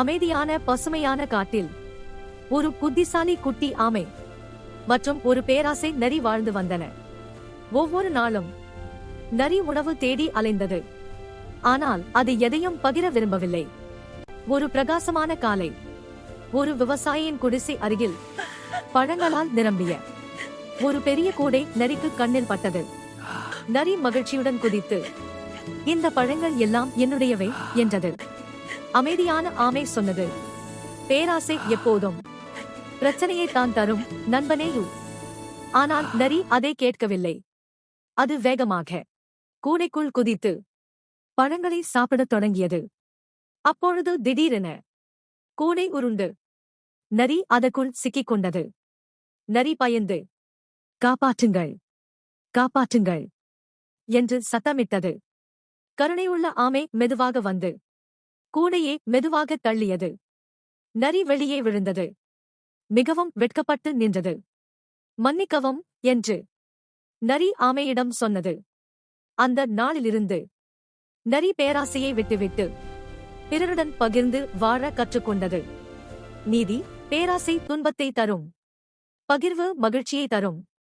அமைதியான பசுமையான காட்டில் ஒரு புத்திசாலி குட்டி ஆமை மற்றும் ஒரு பேராசை நரி வாழ்ந்து வந்தன. ஒவ்வொரு நாளும் நரி உணவு தேடி அலைந்தது. ஆனால் அது எதையும் பகிர விரும்பவில்லை. ஒரு பிரகாசமான காலை ஒரு விவசாயியின் குடிசை அருகில் பழங்களால் நிரம்பிய ஒரு பெரிய கூடை நரிக்கு கண்ணில் பட்டது. நரி மகிழ்ச்சியுடன் குதித்து, இந்த பழங்கள் எல்லாம் என்னுடையவை என்றது. அமைதியான ஆமை சொன்னது, பேராசை எப்போதும் பிரச்சனையை தான் தரும் நண்பனேயு. ஆனால் நரி அதை கேட்கவில்லை. அது வேகமாக கூடைக்குள் குதித்து பழங்களை சாப்பிடத் தொடங்கியது. அப்பொழுது திடீரென கூடை உருண்டு நரி அதற்குள் சிக்கிக் கொண்டது. நரி பயந்து, காப்பாற்றுங்கள், காப்பாற்றுங்கள் என்று சத்தமிட்டது. கருணையுள்ள ஆமை மெதுவாக வந்து கூடையை மெதுவாக தள்ளியது. நரி வெளியே விழுந்தது. மிகவும் வெட்கப்பட்டு நின்றது. மன்னிக்கவும் என்று நரி ஆமையிடம் சொன்னது. அந்த நாளிலிருந்து நரி பேராசையை விட்டுவிட்டு பிறருடன் பகிர்ந்து வாழ கற்றுக்கொண்டது. நீதி: பேராசை துன்பத்தை தரும், பகிர்வு மகிழ்ச்சியை தரும்.